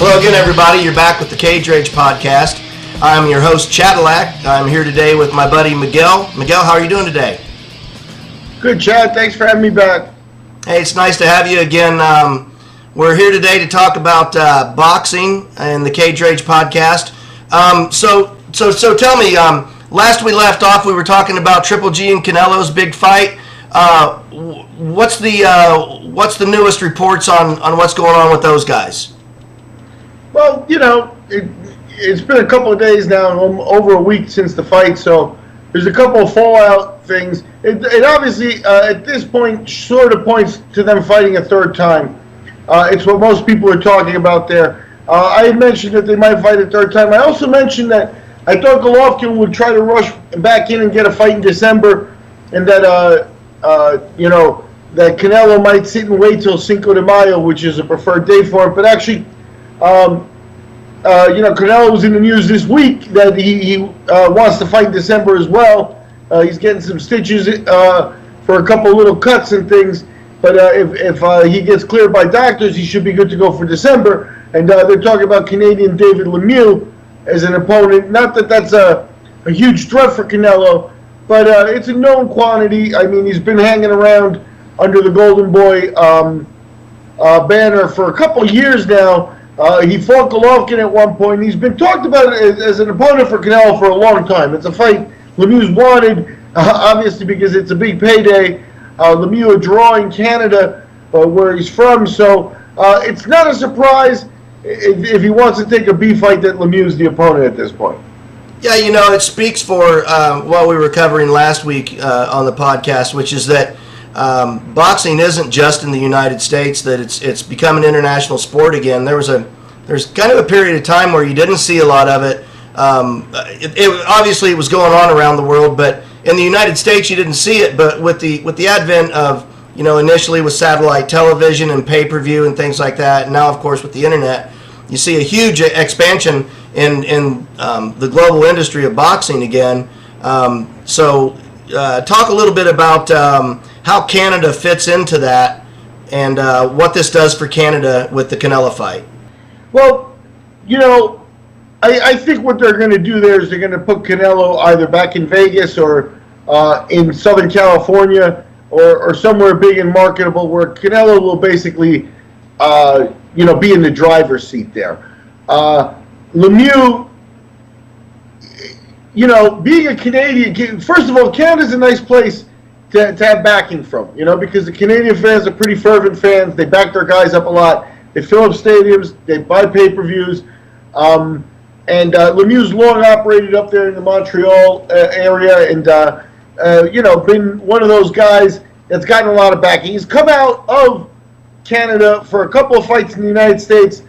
Hello again, everybody. You're back with the Cage Rage podcast. I'm your host, Cadillac. I'm here today with my buddy, Miguel. Miguel, how are you doing today? Good, Chad. Thanks for having me back. Hey, it's nice to have you again. We're here today to talk about boxing and the Cage Rage podcast. So tell me, last we left off, we were talking about Triple G and Canelo's big fight. What's the newest reports on what's going on with those guys? Well, it's been a couple of days now, over a week since the fight, so there's a couple of fallout things. It obviously, at this point, sort of points to them fighting a third time. It's what most people are talking about there. I had mentioned that they might fight a third time. I also mentioned that I thought Golovkin would try to rush back in and get a fight in December, and that that Canelo might sit and wait till Cinco de Mayo, which is a preferred day for it. But actually, Canelo was in the news this week that he wants to fight in December as well. He's getting some stitches for a couple little cuts and things. But if he gets cleared by doctors, he should be good to go for December. And they're talking about Canadian David Lemieux as an opponent. Not that that's a huge threat for Canelo, but it's a known quantity. I mean, he's been hanging around under the Golden Boy banner for a couple years now. He fought Golovkin at one point. He's been talked about as an opponent for Canelo for a long time. It's a fight Lemieux's wanted, obviously because it's a big payday. Lemieux a draw in Canada, where he's from, so it's not a surprise if he wants to take a B fight that Lemieux's the opponent at this point. Yeah, it speaks for what we were covering last week on the podcast, which is that boxing isn't just in the United States, that it's become an international sport again. There's kind of a period of time where you didn't see a lot of it. Obviously it was going on around the world, but in the United States you didn't see it. But with the advent of, initially with satellite television and pay-per-view and things like that, and now of course with the internet, you see a huge expansion in the global industry of boxing again. Talk a little bit about how Canada fits into that and what this does for Canada with the Canelo fight. Well, I think what they're going to do there is they're going to put Canelo either back in Vegas or in Southern California or somewhere big and marketable where Canelo will basically, be in the driver's seat there. Lemieux, being a Canadian, first of all, Canada's a nice place to have backing from, because the Canadian fans are pretty fervent fans. They back their guys up a lot. They fill up stadiums. They buy pay-per-views. And Lemieux's long operated up there in the Montreal area and, been one of those guys that's gotten a lot of backing. He's come out of Canada for a couple of fights in the United States,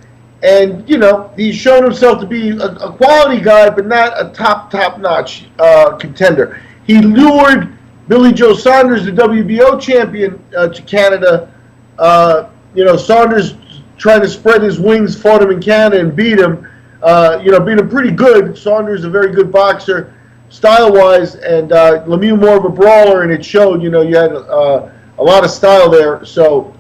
and, he's shown himself to be a quality guy, but not a top-notch contender. He lured Billy Joe Saunders, the WBO champion, to Canada. Saunders trying to spread his wings, fought him in Canada and beat him. Beat him pretty good. Saunders a very good boxer, style-wise, and Lemieux more of a brawler, and it showed. You had a lot of style there. So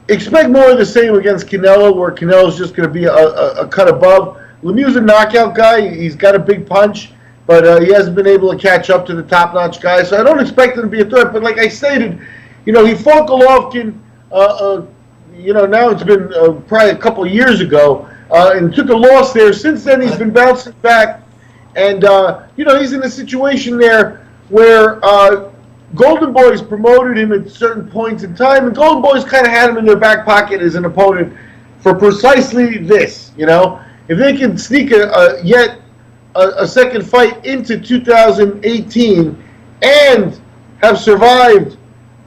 expect more of the same against Canelo, where Canelo's just going to be a cut above. Lemieux's a knockout guy. He's got a big punch, but he hasn't been able to catch up to the top-notch guys. So I don't expect him to be a threat. But like I stated, he fought Golovkin. Now it's been probably a couple of years ago, and took a loss there. Since then, he's been bouncing back, and he's in a situation there where Golden Boys promoted him at certain points in time, and Golden Boys kind of had him in their back pocket as an opponent for precisely this. If they can sneak yet a second fight into 2018 and have survived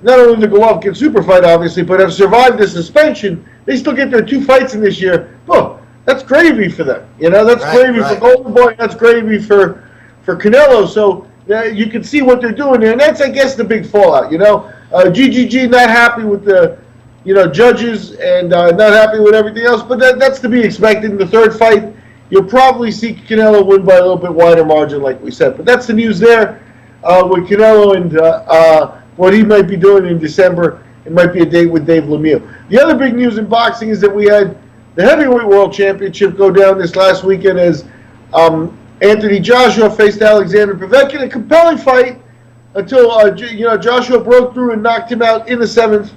not only the Golovkin super fight, obviously, but have survived the suspension, they still get their 2 fights in this year. Oh, that's gravy for them. That's gravy for Golden Boy. That's gravy for Canelo. So you can see what they're doing there, and that's, I guess, the big fallout. GGG not happy with the judges and not happy with everything else, but that's to be expected. In the third fight, you'll probably see Canelo win by a little bit wider margin, like we said. But that's the news there with Canelo and what he might be doing in December. it might be a date with Dave Lemieux. The other big news in boxing is that we had the heavyweight world championship go down this last weekend as Anthony Joshua faced Alexander Povetkin. A compelling fight until Joshua broke through and knocked him out in the seventh.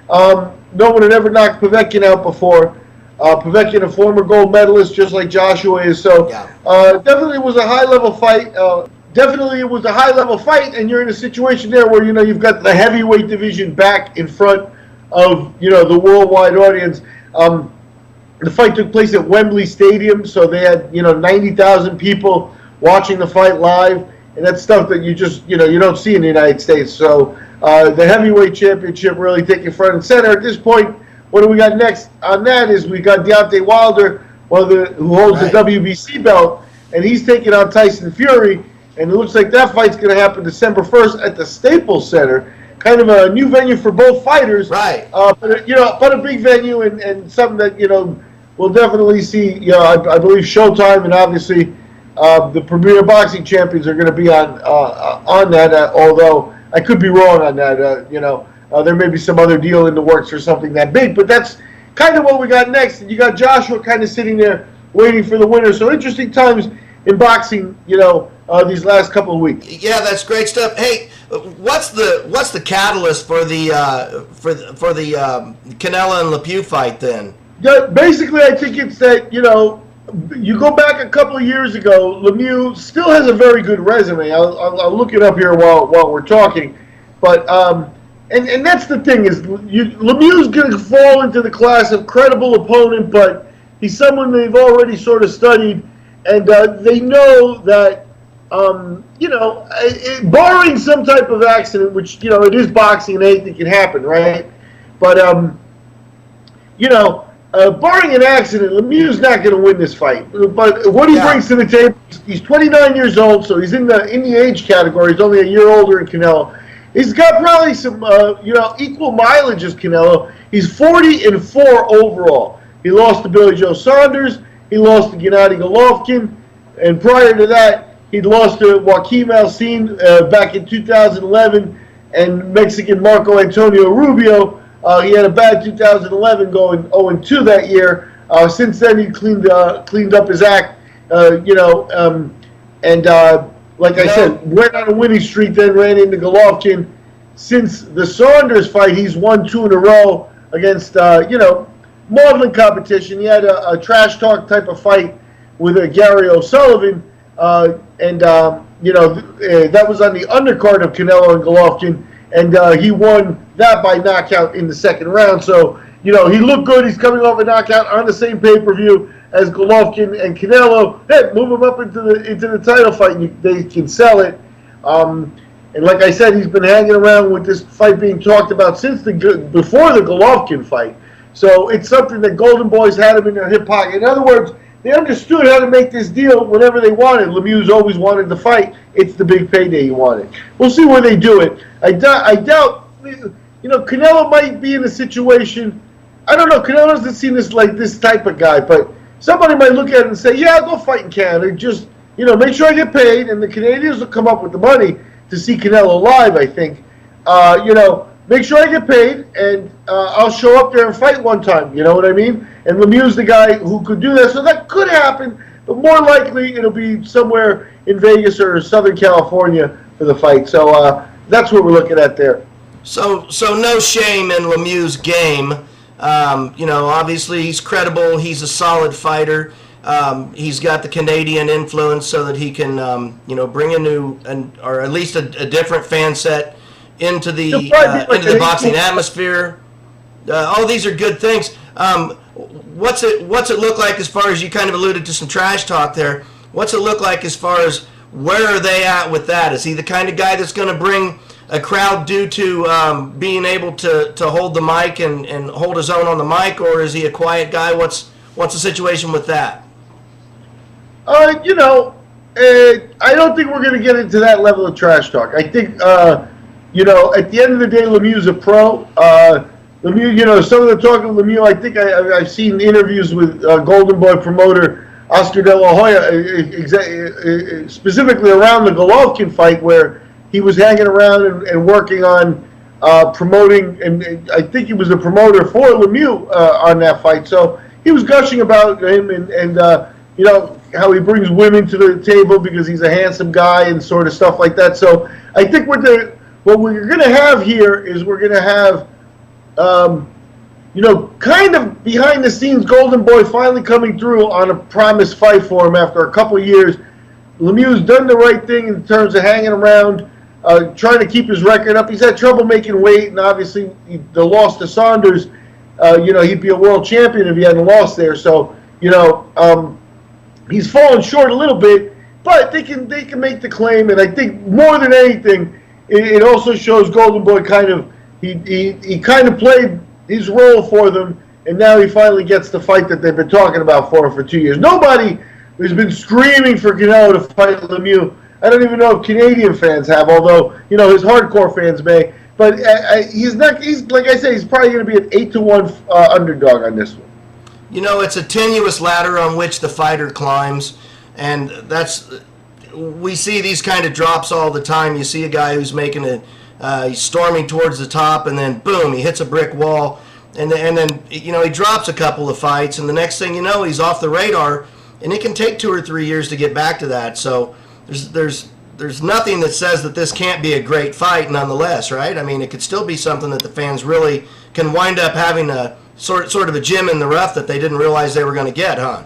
No one had ever knocked Povetkin out before. Povetkin, a former gold medalist, just like Joshua is. So definitely was a high-level fight. Definitely it was a high-level fight, and you're in a situation there where, you've got the heavyweight division back in front of, the worldwide audience. The fight took place at Wembley Stadium, so they had, 90,000 people watching the fight live, and that's stuff that you just, you don't see in the United States. So the heavyweight championship really taking front and center. At this point, what do we got next on that is we got Deontay Wilder, who holds the WBC belt, and he's taking on Tyson Fury, and it looks like that fight's going to happen December 1st at the Staples Center. Kind of a new venue for both fighters. Right. But a big venue and something that, we'll definitely see. I believe Showtime and obviously the Premier Boxing Champions are going to be on that, although I could be wrong on that. There may be some other deal in the works or something that big, but that's kind of what we got next. And you got Joshua kind of sitting there waiting for the winner. So interesting times in boxing, these last couple of weeks. Yeah, that's great stuff. Hey, what's the catalyst for the Canelo and Lemieux fight then? Yeah, basically, I think it's that, you go back a couple of years ago, Lemieux still has a very good resume. I'll look it up here while we're talking. But, and that's the thing is, Lemieux's going to fall into the class of credible opponent, but he's someone they've already sort of studied, and they know that, barring some type of accident, which, it is boxing and anything can happen, right? But, barring an accident, Lemieux's not going to win this fight. But what he brings to the table, he's 29 years old, so he's in the age category. He's only a year older than Canelo. He's got probably some, equal mileage as Canelo. He's 40-4 overall. He lost to Billy Joe Saunders. He lost to Gennady Golovkin. And prior to that, he'd lost to Joaquim Alcine back in 2011 and Mexican Marco Antonio Rubio. He had a bad 2011 going 0-2 that year. Since then, he cleaned up his act, like I said, went on a winning streak, then ran into Golovkin. Since the Saunders fight, he's won 2 in a row against, maudlin competition. He had a trash talk type of fight with Gary O'Sullivan, that was on the undercard of Canelo and Golovkin, and he won that by knockout in the second round. So, he looked good. He's coming off a knockout on the same pay-per-view as Golovkin and Canelo. Hey, move him up into the title fight, and they can sell it. And like I said, he's been hanging around with this fight being talked about since before the Golovkin fight. So it's something that Golden Boys had him in their hip pocket. In other words, they understood how to make this deal whenever they wanted. Lemieux's always wanted the fight. It's the big payday he wanted. We'll see where they do it. I doubt, Canelo might be in a situation. I don't know. Canelo doesn't seem this type of guy, but somebody might look at it and say, "Yeah, I'll go fight in Canada. Just make sure I get paid." And the Canadians will come up with the money to see Canelo live. I think, make sure I get paid, and I'll show up there and fight one time. You know what I mean? And Lemieux's the guy who could do that. So that could happen, but more likely it'll be somewhere in Vegas or Southern California for the fight. So that's what we're looking at there. So no shame in Lemieux's game. Obviously he's credible. He's a solid fighter. He's got the Canadian influence so that he can, bring a new or at least a different fan set into the boxing atmosphere. All these are good things. What's it look like as far as you kind of alluded to some trash talk there? What's it look like as far as where are they at with that? Is he the kind of guy that's going to bring a crowd due to being able to hold the mic and hold his own on the mic, or is he a quiet guy? What's the situation with that? I don't think we're going to get into that level of trash talk. I think, at the end of the day, Lemieux's a pro. Lemieux, some of the talk of Lemieux, I think I've seen interviews with Golden Boy promoter Oscar De La Hoya, specifically around the Golovkin fight, where he was hanging around and working on promoting, and I think he was a promoter for Lemieux on that fight. So he was gushing about him and how he brings women to the table because he's a handsome guy and sort of stuff like that. So I think what we're going to have here is we're going to have, kind of behind the scenes, Golden Boy finally coming through on a promised fight for him after a couple of years. Lemieux's done the right thing in terms of hanging around, trying to keep his record up. He's had trouble making weight, and obviously the loss to Saunders, he'd be a world champion if he hadn't lost there. So, he's fallen short a little bit, but they can make the claim, and I think more than anything, it also shows Golden Boy he kind of played his role for them, and now he finally gets the fight that they've been talking about for 2 years. Nobody has been screaming for Canelo to fight Lemieux. I don't even know if Canadian fans have, although his hardcore fans may. But he's not. He's like I say, he's probably going to be an 8-1 underdog on this one. It's a tenuous ladder on which the fighter climbs, and we see these kind of drops all the time. You see a guy who's he's storming towards the top, and then boom, he hits a brick wall, and then he drops a couple of fights, and the next thing you know, he's off the radar, and it can take 2 or 3 years to get back to that. So there's nothing that says that this can't be a great fight, nonetheless, right? I mean, it could still be something that the fans really can wind up having a sort of a gem in the rough that they didn't realize they were going to get, huh?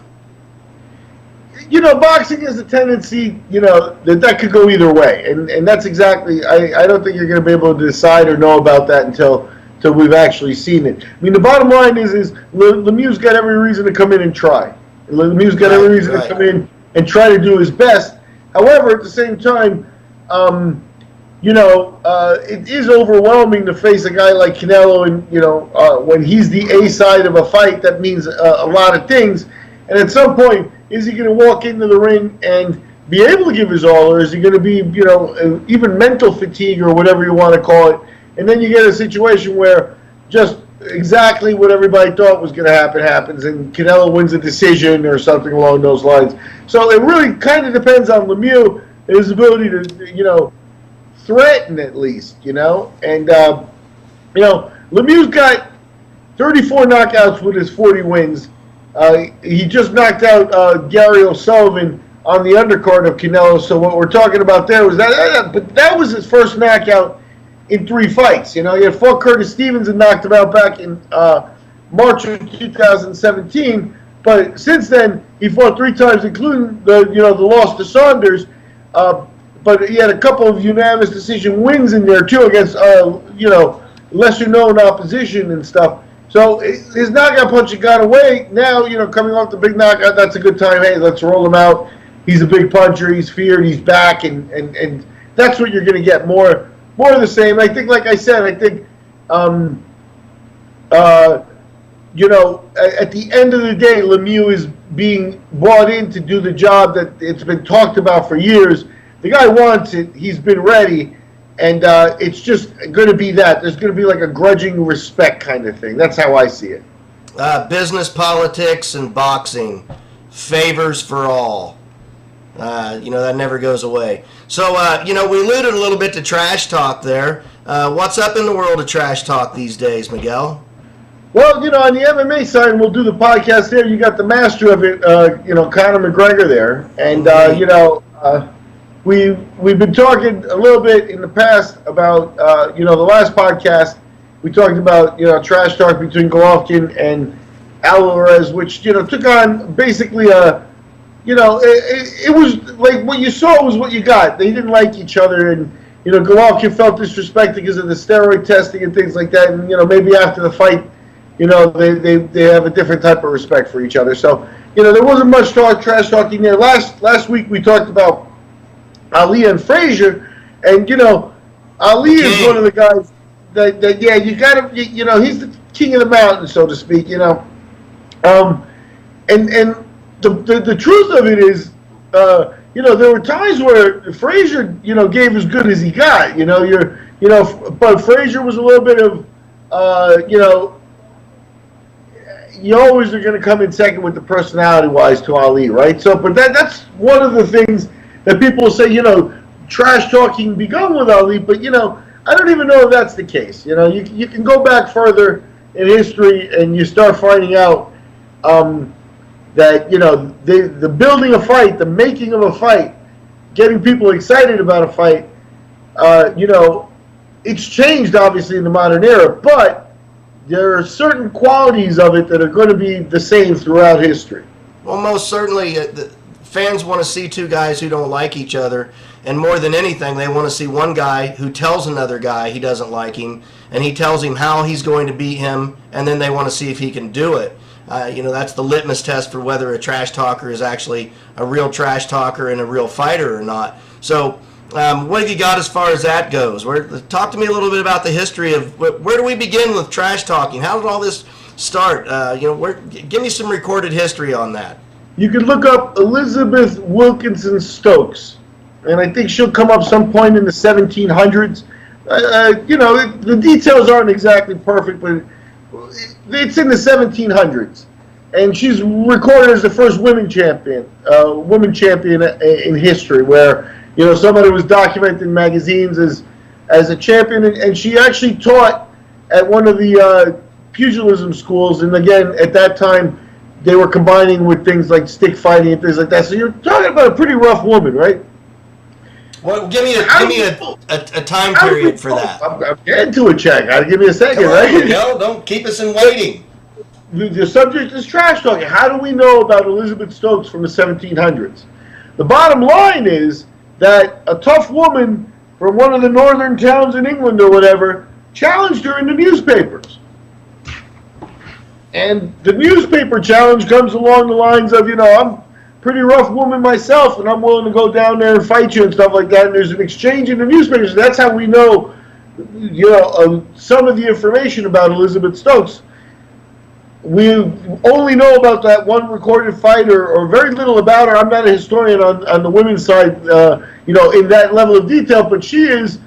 Boxing has a tendency, that could go either way, and that's exactly. I don't think you're going to be able to decide or know about that until we've actually seen it. I mean, the bottom line is Lemieux's got every reason to come in and try. Lemieux's got every reason to come in and try to do his best. However, at the same time, it is overwhelming to face a guy like Canelo, and when he's the A side of a fight, that means a lot of things. And at some point, is he going to walk into the ring and be able to give his all, or is he going to be, even mental fatigue or whatever you want to call it? And then you get a situation where just exactly what everybody thought was going to happen happens, and Canelo wins a decision or something along those lines. So it really kind of depends on Lemieux and his ability to, threaten at least, and Lemieux's got 34 knockouts with his 40 wins. He just knocked out Gary O'Sullivan on the undercard of Canelo. So what we're talking about there was that, but that was his first knockout in 3 fights. He had fought Curtis Stevens and knocked him out back in March of 2017. But since then, he fought 3 times, including the loss to Saunders. But he had a couple of unanimous decision wins in there too against lesser known opposition and stuff. So his knockout punch got away. Now, coming off the big knockout, that's a good time. Hey, let's roll him out. He's a big puncher. He's feared. He's back, and that's what you're going to get, more of the same. I think, like I said, at the end of the day, Lemieux is being brought in to do the job that it's been talked about for years. The guy wants it. He's been ready. And it's just going to be that. There's going to be like a grudging respect kind of thing. That's how I see it. Business, politics, and boxing. Favors for all. That never goes away. So, we alluded a little bit to trash talk there. What's up in the world of trash talk these days, Miguel? Well, on the MMA side, and we'll do the podcast there, you got the master of it, Conor McGregor there. And, We've been talking a little bit in the past about, the last podcast, we talked about, trash talk between Golovkin and Alvarez, which, took on basically it was like what you saw was what you got. They didn't like each other, and, Golovkin felt disrespected because of the steroid testing and things like that, and, maybe after the fight, they have a different type of respect for each other. So, there wasn't much trash talking there. Last week we talked about Ali and Frazier, and Ali is one of the guys that you gotta he's the king of the mountain, so to speak, and the truth of it is, there were times where Frazier gave as good as he got, but Frazier was a little bit of you always are going to come in second with the personality wise to Ali, right? So, but that's one of the things that people say, trash talking begun with Ali, but I don't even know if that's the case. You know, you can go back further in history and you start finding out that, you know, the building a fight, the making of a fight, getting people excited about a fight, you know, it's changed obviously in the modern era, but there are certain qualities of it that are going to be the same throughout history. Well, most certainly, the fans want to see two guys who don't like each other, and more than anything, they want to see one guy who tells another guy he doesn't like him, and he tells him how he's going to beat him, and then they want to see if he can do it. You know, that's the litmus test for whether a trash talker is actually a real trash talker and a real fighter or not. So, what have you got as far as that goes? Talk to me a little bit about the history of where do we begin with trash talking? How did all this start? You know, give me some recorded history on that. You can look up Elizabeth Wilkinson Stokes, and I think she'll come up some point in the 1700s. You know, the details aren't exactly perfect, but it's in the 1700s, and she's recorded as the first woman champion in history, where, you know, somebody was documented in magazines as a champion, and she actually taught at one of the pugilism schools, and again, at that time, they were combining with things like stick fighting and things like that. So you're talking about a pretty rough woman, right? Well, give me a time period for that. I'm getting to it, Chad. Gotta give me a second, right? No, don't keep us in waiting. The subject is trash talking. How do we know about Elizabeth Stokes from the 1700s? The bottom line is that a tough woman from one of the northern towns in England or whatever challenged her in the newspapers. And the newspaper challenge comes along the lines of, you know, I'm a pretty rough woman myself, and I'm willing to go down there and fight you and stuff like that. And there's an exchange in the newspapers. That's how we know, you know, some of the information about Elizabeth Stokes. We only know about that one recorded fight, or very little about her. I'm not a historian on the women's side, you know, in that level of detail, but she is,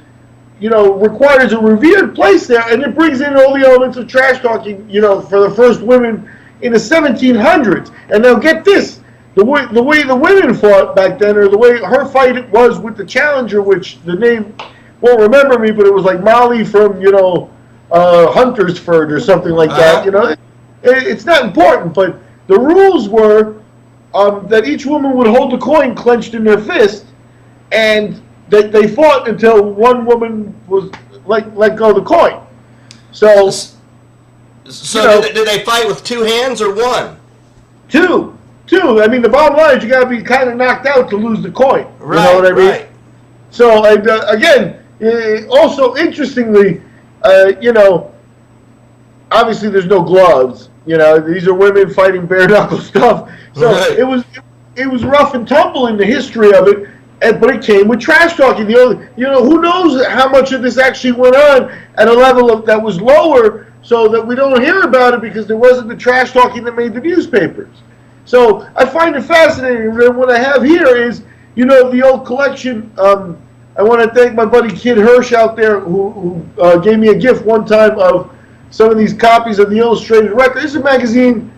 you know, requires a revered place there, and it brings in all the elements of trash talking, you know, for the first women in the 1700s. And now get this, the way the women fought back then, or the way her fight was with the challenger, which the name won't remember me, but it was like Molly from, you know, Huntersford or something like that, you know. It's not important, but the rules were that each woman would hold the coin clenched in their fist, and they fought until one woman was let go of the coin. So you know, did they fight with two hands or one? Two. I mean, the bottom line is you got to be kind of knocked out to lose the coin. Right. You know what I mean? Right. So again, also interestingly, you know, obviously there's no gloves. You know, these are women fighting bare knuckle stuff. So right. it was rough and tumble in the history of it. But it came with trash talking. You know, who knows how much of this actually went on at a level that was lower, so that we don't hear about it because there wasn't the trash talking that made the newspapers. So I find it fascinating. And what I have here is, you know, the old collection. I want to thank my buddy Kid Hirsch out there who gave me a gift one time of some of these copies of the Illustrated Record. This is a magazine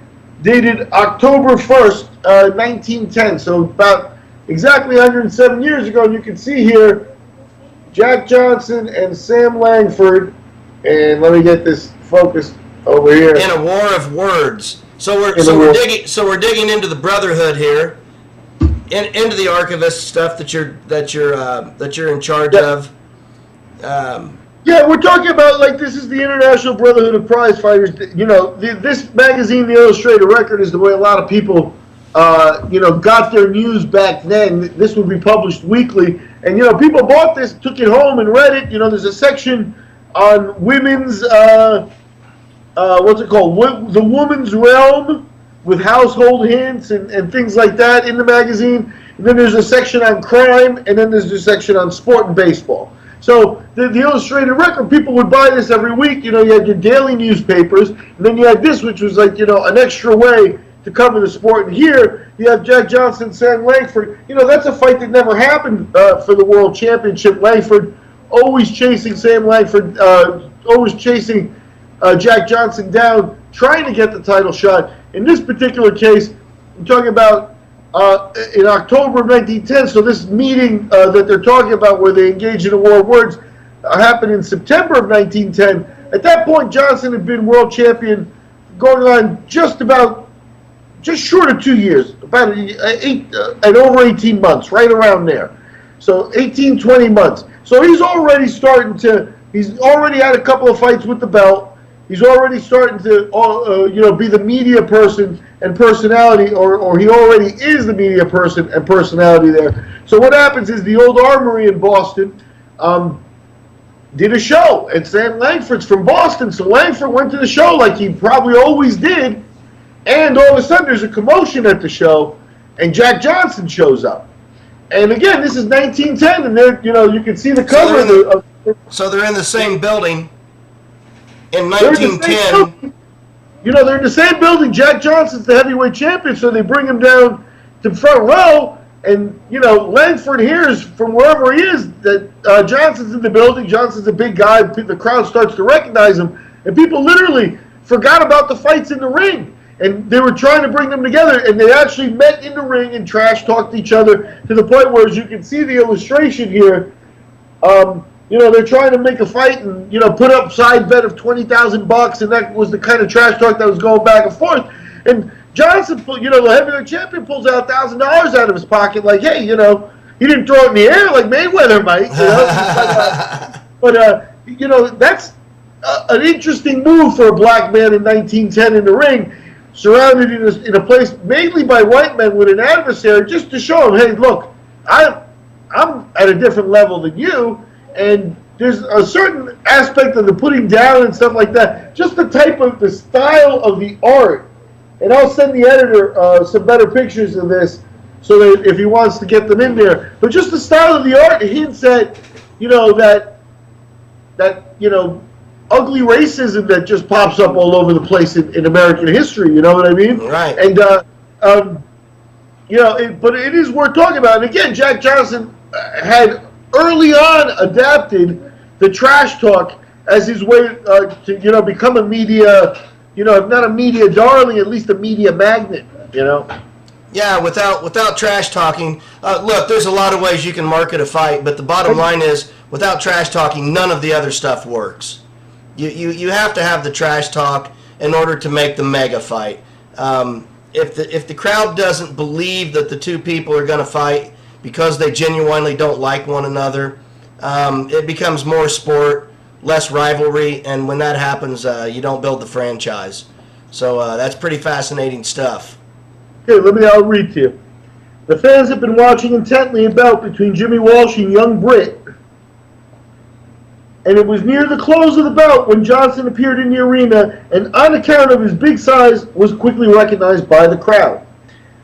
dated October 1st, 1910. So about exactly 107 years ago, and you can see here Jack Johnson and Sam Langford, and let me get this focused over here. In a war of words. So we're digging into the brotherhood here, into the archivist stuff that you're in charge of. Yeah, we're talking about, like, this is the International Brotherhood of Prize Fighters. You know, this magazine, the Illustrated Record, is the way a lot of people you know, got their news back then. This would be published weekly, and, you know, people bought this, took it home and read it. You know, there's a section on women's what's it called, the woman's realm, with household hints and things like that in the magazine. And then there's a section on crime, and then there's a section on sport and baseball. So the Illustrated Record, people would buy this every week. You know, you had your daily newspapers, and then you had this, which was like, you know, an extra way to cover the sport. And here you have Jack Johnson, Sam Langford. You know, that's a fight that never happened for the World Championship. Langford always chasing Sam Langford, always chasing Jack Johnson down, trying to get the title shot. In this particular case, I'm talking about in October of 1910, so this meeting that they're talking about where they engage in a war of words, happened in September of 1910. At that point, Johnson had been world champion going on just short of 2 years, about and over 18 months, right around there. So 18, 20 months. So he's already had a couple of fights with the belt. He's already starting to, be the media person and personality, or he already is the media person and personality there. So what happens is the Old Armory in Boston did a show, and Sam Langford's from Boston, so Langford went to the show like he probably always did, and all of a sudden there's a commotion at the show, and Jack Johnson shows up. And again, this is 1910, and you can see the cover So they're in the same building in 1910. They're in the same building. Jack Johnson's the heavyweight champion, so they bring him down to front row, and Langford hears from wherever he is that Johnson's in the building. Johnson's a big guy. The crowd starts to recognize him, and people literally forgot about the fights in the ring, and they were trying to bring them together, and they actually met in the ring and trash talked each other to the point where, as you can see the illustration here, they're trying to make a fight and, put up side bet of $20,000, and that was the kind of trash talk that was going back and forth. And Johnson, the heavyweight champion, pulls out $1,000 out of his pocket, like, hey, he didn't throw it in the air like Mayweather might, but that's an interesting move for a black man in 1910 in the ring, surrounded in a place mainly by white men with an adversary, just to show him, hey, look, I'm at a different level than you. And there's a certain aspect of the putting down and stuff like that, just the style of the art. And I'll send the editor some better pictures of this, so that if he wants to get them in there. But just the style of the art hints at, that ugly racism that just pops up all over the place in American history. You know what I mean? Right. And but it is worth talking about. And again, Jack Johnson had early on adapted the trash talk as his way to become a media, if not a media darling, at least a media magnet. Yeah, without trash talking. Look, there's a lot of ways you can market a fight, but the bottom line is, without trash talking, none of the other stuff works. You have to have the trash talk in order to make the mega fight. If the crowd doesn't believe that the two people are going to fight because they genuinely don't like one another, it becomes more sport, less rivalry, and when that happens, you don't build the franchise. So that's pretty fascinating stuff. Okay, I'll read to you. The fans have been watching intently a bout between Jimmy Walsh and young Britt, and it was near the close of the bout when Johnson appeared in the arena, and on account of his big size, was quickly recognized by the crowd.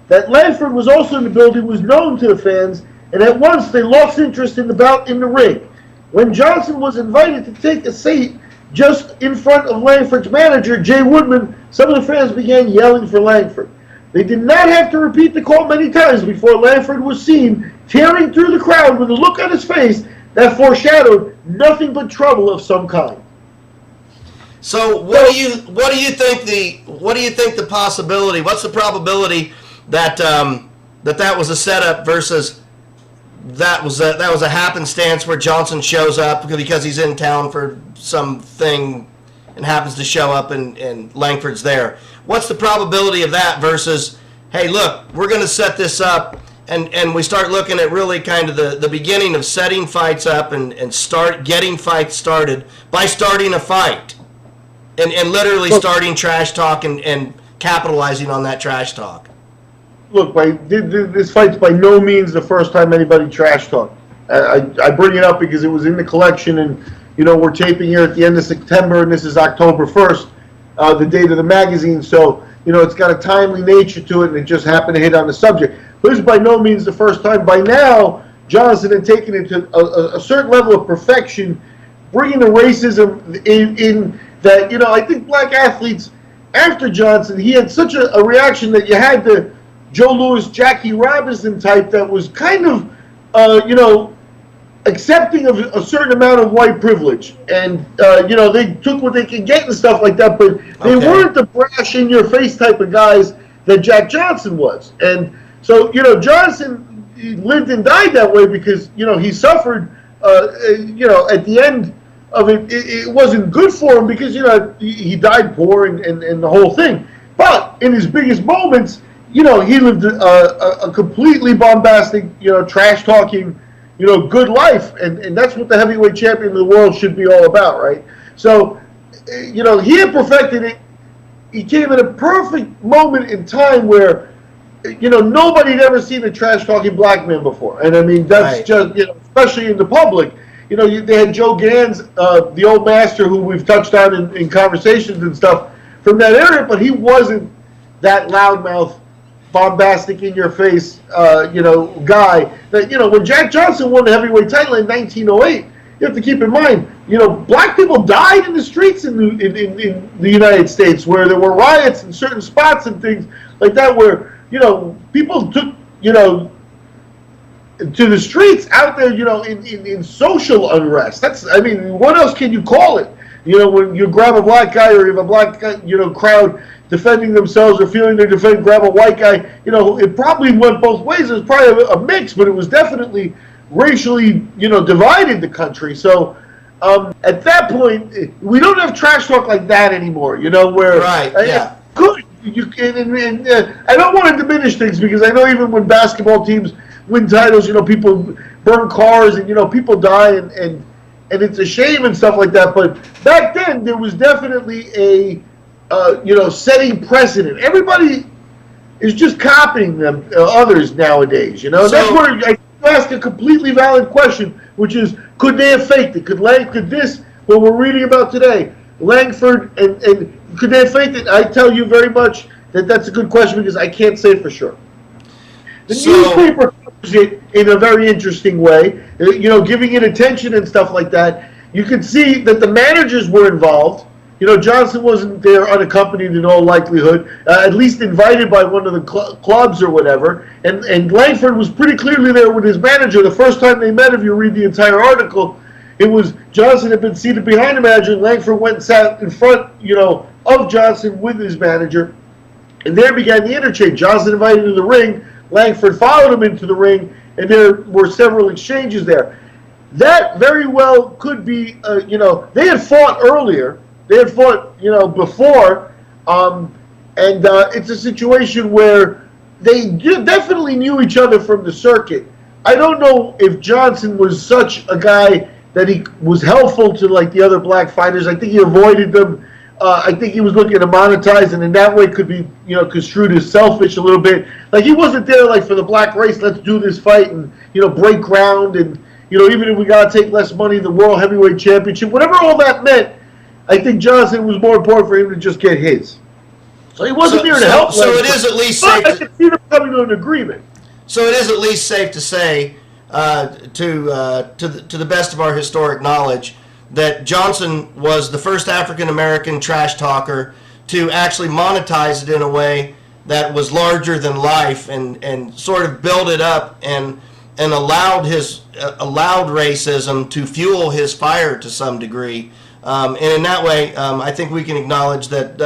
That Langford was also in the building was known to the fans, and at once they lost interest in the bout in the ring. When Johnson was invited to take a seat just in front of Langford's manager, Jay Woodman, some of the fans began yelling for Langford. They did not have to repeat the call many times before Langford was seen tearing through the crowd with a look on his face that foreshadowed nothing but trouble of some kind. So what do you think the possibility? What's the probability that that was a setup versus that was a happenstance where Johnson shows up because he's in town for something and happens to show up and Langford's there? What's the probability of that versus, hey, look, we're going to set this up, and we start looking at really kind of the beginning of setting fights up and start getting fights started by starting a fight and literally starting trash talk and capitalizing on that trash talk? Look, this fight's by no means the first time anybody trash talked. I bring it up because it was in the collection, and we're taping here at the end of September, and this is October 1st, the date of the magazine. So it's got a timely nature to it, and it just happened to hit on the subject. But this is by no means the first time. By now, Johnson had taken it to a certain level of perfection, bringing the racism in that I think black athletes after Johnson, he had such a reaction that you had the Joe Louis, Jackie Robinson type that was kind of, accepting of a certain amount of white privilege. And, they took what they could get and stuff like that, but they weren't the brash in your face type of guys that Jack Johnson was. And so, Johnson lived and died that way because, he suffered at the end of it, it wasn't good for him because he died poor and the whole thing. But in his biggest moments, he lived a completely bombastic, trash talking, good life, and that's what the heavyweight champion of the world should be all about, right? So, he had perfected it. He came at a perfect moment in time where, nobody had ever seen a trash talking black man before, and I mean that's right. Just especially in the public. They had Joe Gans, the old master who we've touched on in conversations and stuff from that area, but he wasn't that loudmouth, bombastic, in-your-face, guy. That when Jack Johnson won the heavyweight title in 1908, you have to keep in mind, black people died in the streets in the United States, where there were riots in certain spots and things like that, where people took to the streets out there, in social unrest. What else can you call it? When you grab a black guy or you have a black guy, crowd defending themselves or feeling they're defending, grab a white guy, it probably went both ways. It was probably a mix, but it was definitely racially, divided the country. So at that point, we don't have trash talk like that anymore, where right, yeah. Good. And I don't want to diminish things because I know even when basketball teams win titles, people burn cars and people die and it's a shame and stuff like that. But back then there was definitely a setting precedent. Everybody is just copying them others nowadays. So, that's where I ask a completely valid question, which is, could they have faked it? Could this what we're reading about today, Langford and could they have faked it? I tell you very much that that's a good question because I can't say for sure. The newspaper covers it in a very interesting way, giving it attention and stuff like that. You can see that the managers were involved. Johnson wasn't there unaccompanied in all likelihood, at least invited by one of the clubs or whatever. And Langford was pretty clearly there with his manager. The first time they met, if you read the entire article, it was Johnson had been seated behind the manager, and Langford went and sat in front, of Johnson with his manager. And there began the interchange. Johnson invited him to the ring. Langford followed him into the ring, and there were several exchanges there. That very well could be, they had fought earlier. They had fought, before, and it's a situation where they definitely knew each other from the circuit. I don't know if Johnson was such a guy that he was helpful to like the other black fighters. I think he avoided them. I think he was looking to monetize, and in that way could be, construed as selfish a little bit. Like he wasn't there like for the black race. Let's do this fight and break ground and even if we gotta take less money, the World Heavyweight Championship, whatever all that meant. I think Johnson was more important for him to just get his. So he wasn't there to help. So it is at least safe. I can see them coming to an agreement. So it is at least safe to say, to the best of our historic knowledge, that Johnson was the first African American trash talker to actually monetize it in a way that was larger than life and sort of build it up and allowed racism to fuel his fire to some degree. And in that way, I think we can acknowledge that,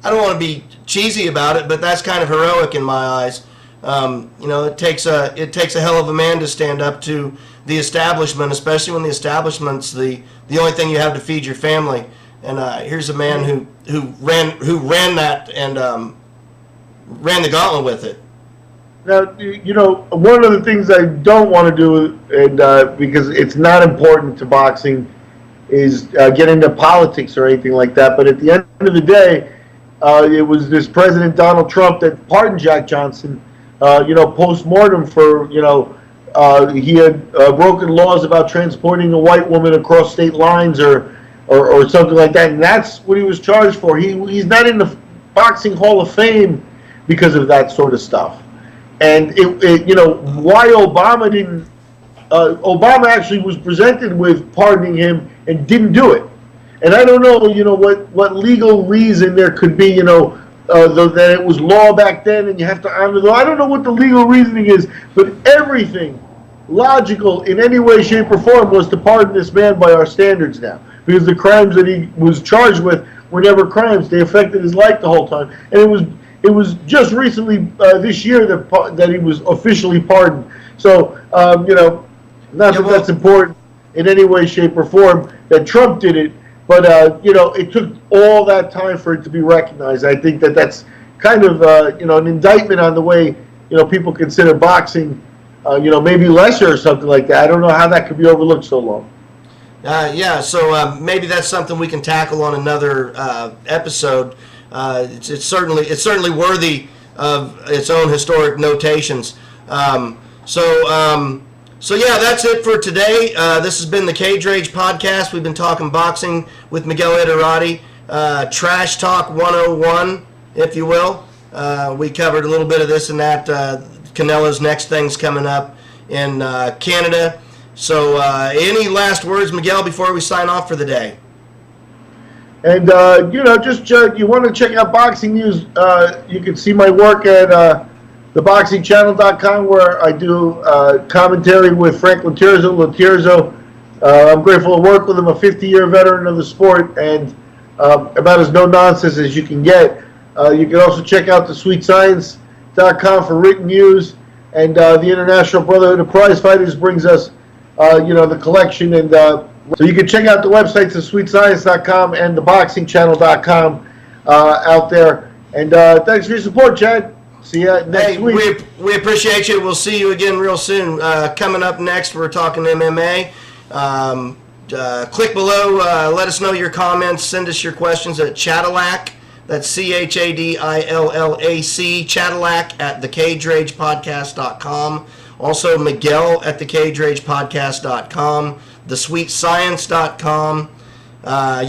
I don't want to be cheesy about it, but that's kind of heroic in my eyes. It takes a hell of a man to stand up to the establishment, especially when the establishment's the only thing you have to feed your family. And here's a man who ran that and ran the gauntlet with it. Now, one of the things I don't want to do, and because it's not important to boxing, is get into politics or anything like that. But at the end of the day, it was this President Donald Trump that pardoned Jack Johnson, post-mortem for, he had broken laws about transporting a white woman across state lines or something like that. And that's what he was charged for. He's not in the Boxing Hall of Fame because of that sort of stuff. And, why Obama didn't, Obama actually was presented with pardoning him and didn't do it. And I don't know, what legal reason there could be, that it was law back then and you have to honor the law. I don't know what the legal reasoning is, but everything logical in any way, shape, or form was to pardon this man by our standards now. Because the crimes that he was charged with were never crimes. They affected his life the whole time. And it was just recently this year that he was officially pardoned. So, Not that that's important in any way, shape, or form that Trump did it, but it took all that time for it to be recognized. I think that that's kind of an indictment on the way people consider boxing, maybe lesser or something like that. I don't know how that could be overlooked so long. So maybe that's something we can tackle on another episode. It's certainly worthy of its own historic notations. So yeah, that's it for today. This has been the Cage Rage podcast. We've been talking boxing with Miguel Ederati. Trash Talk 101, if you will. We covered a little bit of this and that. Canelo's next thing's coming up in Canada. So any last words, Miguel, before we sign off for the day? And, you want to check out boxing news, you can see my work at theboxingchannel.com, where I do commentary with Frank Laterzo. I'm grateful to work with him, a 50-year veteran of the sport, and about as no-nonsense as you can get. You can also check out thesweetscience.com for written news, and the International Brotherhood of Prize Fighters brings us, the collection, and so you can check out the websites of sweetscience.com and theboxingchannel.com out there. And thanks for your support, Chad. See you next week. We appreciate you. We'll see you again real soon. Coming up next, we're talking MMA. Click below. Let us know your comments. Send us your questions at Chadillac. That's ChadillaC. Chadillac at thecageragepodcast.com. Also, Miguel at thecageragepodcast.com. thesweetscience.com.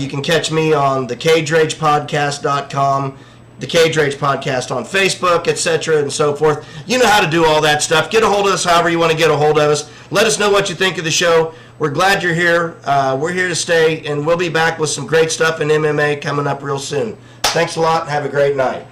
You can catch me on thecageragepodcast.com, the Cage Rage Podcast on Facebook, etc., and so forth. You know how to do all that stuff. Get a hold of us however you want to get a hold of us. Let us know what you think of the show. We're glad you're here. We're here to stay, and we'll be back with some great stuff in MMA coming up real soon. Thanks a lot. Have a great night.